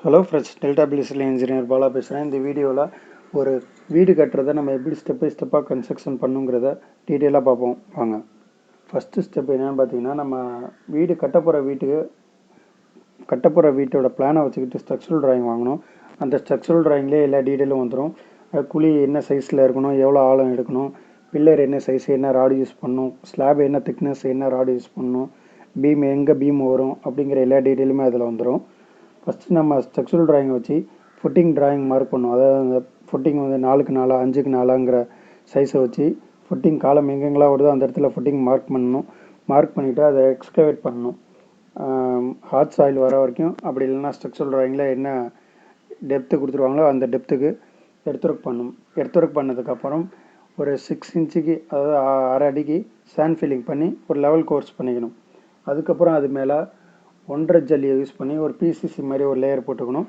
Hello friends, delta பிளிஸில் engineer Bala பேசுகிறேன். இந்த வீடியோவில் ஒரு வீடு கட்டுறதை நம்ம எப்படி ஸ்டெப் பை ஸ்டெப்பாக கன்ஸ்ட்ரக்ஷன் பண்ணுங்கிறத டீட்டெயிலாக பார்ப்போம் வாங்க. ஃபஸ்ட்டு ஸ்டெப் என்னென்னு பார்த்தீங்கன்னா, நம்ம வீடு கட்டப்போகிற வீட்டோட பிளானை வச்சுக்கிட்டு ஸ்ட்ரக்சரல் டிராயிங் வாங்கணும். அந்த ஸ்ட்ரக்சரல் டிராயிங்லேயே எல்லா டீட்டெயிலும் வந்துடும். குழி என்ன சைஸில் இருக்கணும், எவ்வளோ ஆழம் எடுக்கணும், பில்லர் என்ன சைஸ், என்ன ராடு யூஸ் பண்ணணும், ஸ்லாப் என்ன திக்னஸ், என்ன ராடு யூஸ் பண்ணணும், எங்கே பீம் வரும் அப்படிங்கிற எல்லா டீட்டெயிலுமே அதில் வந்துடும். ஃபஸ்ட்டு நம்ம ஸ்ட்ரக்சரல் டிராயிங் வச்சு ஃபுட்டிங் டிராயிங் மார்க் பண்ணுவோம். அதாவது அந்த ஃபுட்டிங் வந்து 4x 4 5x 4ங்கிற சைஸை வச்சு ஃபுட்டிங் காலம் எங்கெங்கெல்லாம் வருதோ அந்த இடத்துல ஃபுட்டிங் மார்க் பண்ணணும். மார்க் பண்ணிவிட்டு அதை எக்ஸ்கவேட் பண்ணணும். ஹார்ட் சாயில் வர வரைக்கும். அப்படி இல்லைன்னா ஸ்ட்ரக்சரல் டிராயிங்கில் என்ன டெப்த்து கொடுத்துருவாங்களோ அந்த டெப்த்துக்கு எர்த்ஒர்க் பண்ணதுக்கப்புறம் ஒரு 6 இன்ச்சுக்கு, அதாவது 1/2 அடிக்கு சாண்ட் ஃபில்லிங் பண்ணி ஒரு லெவல் கோர்ஸ் பண்ணிக்கணும். அதுக்கப்புறம் அது மேலே 1.5 ஜல்லியை யூஸ் பண்ணி ஒரு பிசிசி மாதிரி ஒரு லேயர் போட்டுக்கணும்.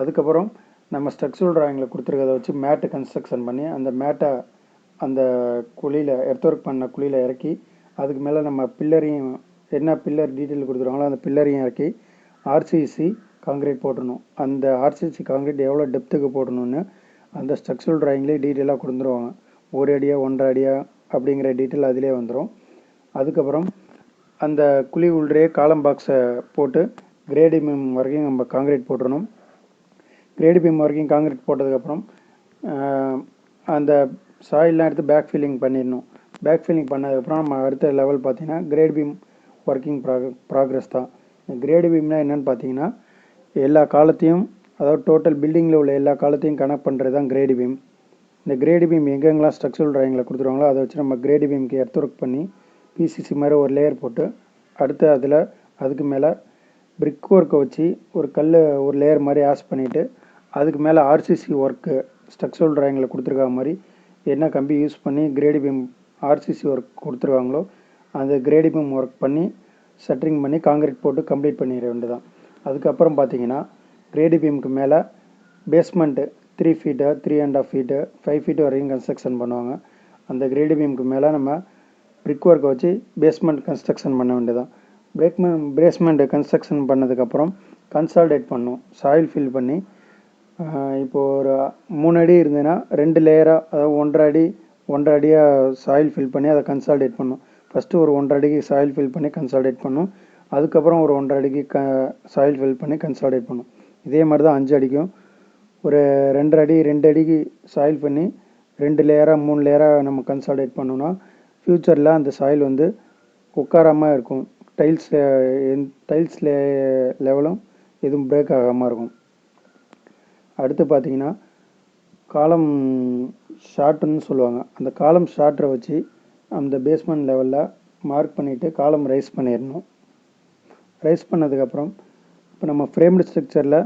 அதுக்கப்புறம் நம்ம ஸ்ட்ரக்சரல் டிராயிங்கில் கொடுத்துருக்கதை வச்சு மேட்டு கன்ஸ்ட்ரக்ஷன் பண்ணி அந்த மேட்டை அந்த குழியில் எர்த்ஒர்க் பண்ண குழியில் இறக்கி அதுக்கு மேலே நம்ம பில்லரையும் என்ன பில்லர் டீட்டெயில் கொடுத்துருவாங்களோ அந்த பில்லரையும் இறக்கி ஆர்சிசி காங்கிரீட் போட்டணும். அந்த ஆர்சிசி காங்கிரீட் எவ்வளோ டெப்த்துக்கு போடணும்னு அந்த ஸ்ட்ரக்சரல் டிராயிங்லேயே டீட்டெயிலாக கொடுத்துருவாங்க. 1 அடியா 1.5 அடியா அப்படிங்கிற டீட்டெயில் அதிலே வந்துடும். அதுக்கப்புறம் அந்த குழி உள்ளே காலம் பாக்ஸை போட்டு கிரேடி பீம் வரைக்கும் நம்ம காங்கிரீட் போட்டுடணும். கிரேடி பீம் வரைக்கும் காங்கிரீட் போட்டதுக்கப்புறம் அந்த சாயிலெலாம் எடுத்து பேக் ஃபில்லிங் பண்ணிடணும். பேக் ஃபில்லிங் பண்ணதுக்கப்புறம் நம்ம அடுத்த லெவல் பார்த்திங்கன்னா கிரேட் பீம் ஒர்க்கிங் ப்ராக்ரஸ் தான். கிரேடு பீம்னால் என்னென்னு பார்த்தீங்கன்னா, எல்லா காலத்தையும், அதாவது டோட்டல் பில்டிங்கில் உள்ள எல்லா காலத்தையும் கனெக்ட் பண்ணுறது தான் கிரேடு பீம். இந்த கிரேடு பீம் எங்கெங்கெல்லாம் ஸ்ட்ரக்சரல் டிராயிங்கில் கொடுத்துருவாங்களோ அதை வச்சு நம்ம கிரேடு பீமுக்கு எர்த்ஒர்க் பண்ணி பிசிசி மாதிரி ஒரு லேயர் போட்டு அடுத்து அதுக்கு மேலே பிரிக் ஒர்க்கை வச்சு ஒரு லேயர் மாதிரி ஆஸ் பண்ணிவிட்டு அதுக்கு மேலே ஆர்சிசி ஒர்க்கு ஸ்ட்ரக்சரல் டிராயிங்கில் கொடுத்துருக்க மாதிரி என்ன கம்பி யூஸ் பண்ணி கிரேடி பீம் ஆர்சிசி ஒர்க் கொடுத்துருவாங்களோ அந்த கிரேடி பீம் ஒர்க் பண்ணி ஷட்டரிங் பண்ணி காங்கிரீட் போட்டு கம்ப்ளீட் பண்ணிட வேண்டியதான். அதுக்கப்புறம் பார்த்தீங்கன்னா கிரேடி பீமுக்கு மேலே பேஸ்மெண்ட்டு 3 ஃபீட்டு 3.5 ஃபீட்டு 5 ஃபீட்டு வரைக்கும் கன்ஸ்ட்ரக்ஷன் பண்ணுவாங்க. அந்த கிரேடி பீமுக்கு மேலே நம்ம பிரிக் ஒர்க்கை வச்சு பேஸ்மெண்ட் கன்ஸ்ட்ரக்ஷன் பண்ண வேண்டியதான். பேஸ்மெண்ட்டு கன்ஸ்ட்ரக்ஷன் பண்ணதுக்கப்புறம் கன்சால்டேட் பண்ணணும். சாயில் ஃபில் பண்ணி இப்போது ஒரு 3 அடி இருந்ததுன்னா 2 லேயராக, அதாவது 1.5 அடியாக சாயில் ஃபில் பண்ணி அதை கன்சால்டேட் பண்ணணும். ஃபஸ்ட்டு ஒரு 1.5 அடிக்கு சாயில் ஃபில் பண்ணி கன்சால்டேட் பண்ணணும். அதுக்கப்புறம் ஒரு 1.5 அடிக்கு சாயில் ஃபில் பண்ணி கன்சால்டேட் பண்ணணும். இதே மாதிரி தான் 5 அடிக்கும் ஒரு 2 அடிக்கு சாயில் பண்ணி 2 லேயராக 3 லேயராக நம்ம கன்சால்டேட் பண்ணோன்னா ஃப்யூச்சரில் அந்த சாயில் வந்து உட்காராமல் இருக்கும். டைல்ஸ் லெவலும் எதுவும் பிரேக் ஆகாமல் இருக்கும். அடுத்து பார்த்தீங்கன்னா காலம் ஷார்ட்டுன்னு சொல்லுவாங்க. அந்த காலம் ஷார்ட்டரை வச்சு அந்த பேஸ்மெண்ட் லெவலில் மார்க் பண்ணிவிட்டு காலம் ரைஸ் பண்ணிடணும். ரைஸ் பண்ணதுக்கப்புறம் இப்போ நம்ம ஃப்ரேம்டு ஸ்ட்ரக்சரில்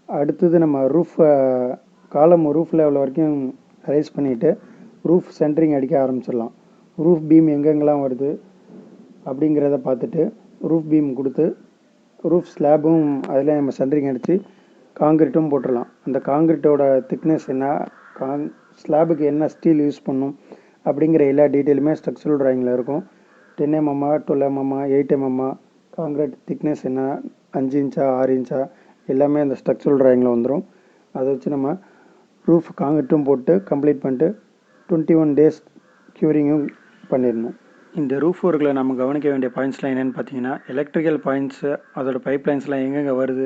அடுத்தது நம்ம ரூஃப் லெவல் வரைக்கும் ரைஸ் பண்ணிவிட்டு ரூஃப் சென்ட்ரிங் அடிக்க ஆரம்பிச்சிடலாம். ரூஃப் பீம் எங்கெங்கெல்லாம் வருது அப்படிங்கிறத பார்த்துட்டு ரூஃப் பீம் கொடுத்து ரூஃப் ஸ்லாபும் அதில் நம்ம சென்ட்ரிங் அடித்து காங்கிரீட்டும் போட்டுடலாம். அந்த காங்கிரீட்டோட திக்னஸ் என்ன, ஸ்லாபுக்கு என்ன ஸ்டீல் யூஸ் பண்ணும் அப்படிங்கிற எல்லா டீட்டெயிலுமே ஸ்ட்ரக்சரல் டிராயிங்கில் இருக்கும். 10 mm 12 mm 8 mm concrete thickness என்ன, 5 இன்ச்சா 6 இன்ச்சா எல்லாமே அந்த ஸ்ட்ரக்சரல் டிராயிங்கில் வந்துடும். அதை வச்சு நம்ம ரூஃப் காங்கிரீட்டும் போட்டு கம்ப்ளீட் பண்ணிட்டு 21 days க்யூரிங்கும் பண்ணிடணும். இந்த ரூஃப் ஒர்க்கில் நம்ம கவனிக்க வேண்டிய பாயிண்ட்ஸ்லாம் என்னென்னு பார்த்தீங்கன்னா, எலக்ட்ரிக்கல் பாயிண்ட்ஸு, அதோட பைப் லைன்ஸ்லாம் எங்கெங்கே வருது,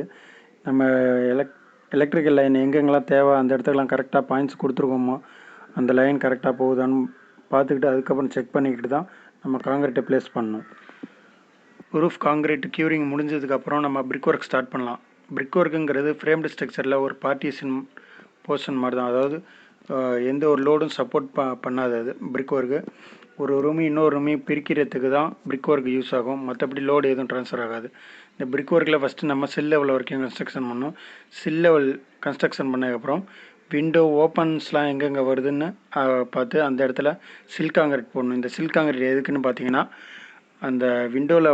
நம்ம எலக்ட்ரிக்கல் லைன் எங்கெங்கெல்லாம் தேவை அந்த இடத்துக்கெல்லாம் கரெக்டாக பாயிண்ட்ஸ் கொடுத்துருக்கோமோ அந்த லைன் கரெக்டாக போகுதான்னு பார்த்துக்கிட்டு அதுக்கப்புறம் செக் பண்ணிக்கிட்டு தான் நம்ம காங்கிரீட்டை ப்ளேஸ் பண்ணணும். ரூஃப் காங்கிரீட் க்யூரிங் முடிஞ்சதுக்கப்புறம் நம்ம பிரிக் ஒர்க் ஸ்டார்ட் பண்ணலாம். பிரிக் ஒர்க்குங்கிறது ஃப்ரேம்டு ஸ்ட்ரக்சரில் ஒரு பார்ட்டிஷன் போர்ஷன் மாதிரி தான். அதாவது எந்த ஒரு லோடும் சப்போர்ட் பண்ணாது. அது பிரிக் ஒர்க்கு ஒரு ரூமி இன்னொரு ரூமி பிரிக்கிறதுக்கு தான் பிரிக் ஒர்க் யூஸ் ஆகும். மற்றபடி லோடு எதுவும் ட்ரான்ஸ்ஃபர் ஆகாது. இந்த பிரிக் ஒர்க்கில் ஃபஸ்ட்டு நம்ம சில் லெவல் வரைக்கும் கன்ஸ்ட்ரக்ஷன் பண்ணணும். சில் லெவல் கன்ஸ்ட்ரக்ஷன் பண்ணதுக்கப்புறம் விண்டோ ஓப்பன்ஸ்லாம் எங்கெங்கே வருதுன்னு பார்த்து அந்த இடத்துல சில் காங்கிரீட் போடணும். இந்த சில் காங்கிரீட் எதுக்குன்னு பார்த்தீங்கன்னா, அந்த விண்டோவில்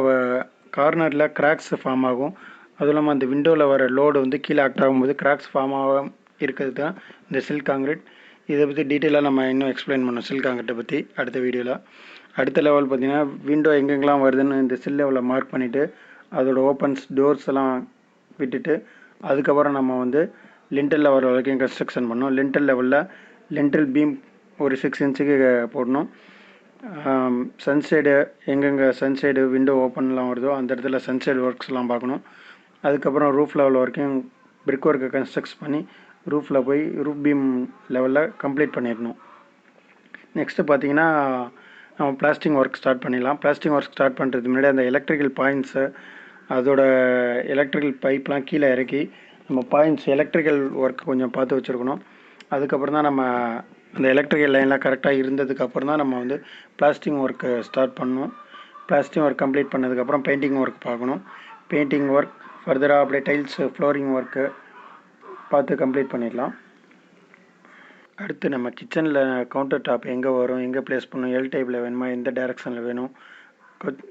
கார்னரில் கிராக்ஸ் ஃபார்ம் ஆகும். அதுவும் இல்லாமல் அந்த விண்டோவில் வர லோடு வந்து கீழே ஆக்ட் ஆகும்போது கிராக்ஸ் ஃபார்ம் ஆகாமல் இருக்கிறது தான் இந்த சில் காங்கிரீட். இதை பற்றி டீட்டெயிலாக நம்ம இன்னும் எக்ஸ்பிளைன் பண்ணோம் சில் காங்கிரீட்டை பற்றி அடுத்த வீடியோவில். அடுத்த லெவல் பார்த்திங்கன்னா விண்டோ எங்கெங்கெல்லாம் வருதுன்னு இந்த சில் லெவலில் மார்க் பண்ணிவிட்டு அதோட ஓப்பன்ஸ் டோர்ஸ் எல்லாம் விட்டுட்டு அதுக்கப்புறம் நம்ம வந்து லிண்டல் லெவல் வரைக்கும் கன்ஸ்ட்ரக்ஷன் பண்ணோம். லிண்டல் லெவலில் லிண்டல் பீம் ஒரு 6 இன்ச்சுக்கு போடணும். சன்சைடு எங்கெங்கே சன்சைடு விண்டோ ஓப்பன்லாம் வருதோ அந்த இடத்துல சன்சைடு ஒர்க்ஸ்லாம் பார்க்கணும். அதுக்கப்புறம் ரூஃப் லெவல் வரைக்கும் பிரிக் ஒர்க்கை கன்ஸ்ட்ரக்ட் பண்ணி ரூஃபில் போய் ரூஃப் பீம் லெவலில் கம்ப்ளீட் பண்ணிடணும். நெக்ஸ்ட்டு பார்த்தீங்கன்னா நம்ம பிளாஸ்டிங் ஒர்க் ஸ்டார்ட் பண்ணிடலாம். பிளாஸ்டிங் ஒர்க் ஸ்டார்ட் பண்ணுறதுக்கு முன்னாடி அந்த எலக்ட்ரிக்கல் பாயிண்ட்ஸு அதோட எலக்ட்ரிக்கல் பைப்லாம் கீழே இறக்கி நம்ம பாயிண்ட்ஸ் எலக்ட்ரிக்கல் ஒர்க் கொஞ்சம் பார்த்து வச்சுருக்கணும். அதுக்கப்புறம் தான் நம்ம அந்த எலக்ட்ரிக்கல் லைன்லாம் கரெக்டாக இருந்ததுக்கப்புறம் தான் நம்ம வந்து பிளாஸ்டிங் ஒர்க்கு ஸ்டார்ட் பண்ணணும். பிளாஸ்டிங் ஒர்க் கம்ப்ளீட் பண்ணதுக்கப்புறம் பெயிண்டிங் ஒர்க் பார்க்கணும். பெயிண்டிங் ஒர்க் ஃபர்தராக அப்படியே டைல்ஸு ஃப்ளோரிங் ஒர்க்கு பார்த்து கம்ப்ளீட் பண்ணிடலாம். அடுத்து நம்ம கிச்சனில் கவுண்டர் டாப் எங்கே வரும், எங்கே ப்ளேஸ் பண்ணணும், எல் டைப்பில் வேணுமா, எந்த டைரெக்ஷனில் வேணும்,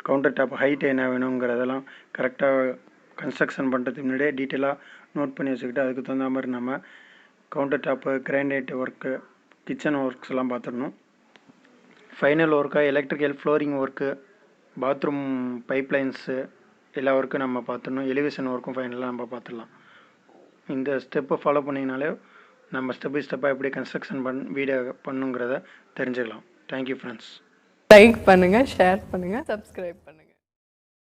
கவுண்டர் டாப் ஹைட் என்ன வேணுங்கிறதெல்லாம் கரெக்டாக கன்ஸ்ட்ரக்ஷன் பண்ணுறதுக்கு முன்னாடியே டீட்டெயிலாக நோட் பண்ணி வச்சுக்கிட்டு அதுக்கு தகுந்த மாதிரி நம்ம counter top, granite work, kitchen works எல்லாம் பார்த்துடணும். ஃபைனல் ஒர்க்காக electrical flooring work, bathroom pipelines எல்லா ஒர்க்கும் நம்ம பார்த்துடணும். எலிவேஷன் ஒர்க்கும் ஃபைனலாக நம்ம பார்த்துடலாம். இந்த ஸ்டெப்பை ஃபாலோ பண்ணிங்கனாலே நம்ம ஸ்டெப் பை ஸ்டெப்பாக எப்படி கன்ஸ்ட்ரக்ஷன் வீடியோ பண்ணுங்கிறத தெரிஞ்சுக்கலாம். Thank you friends. லைக் பண்ணுங்கள், ஷேர் பண்ணுங்கள், சப்ஸ்கிரைப்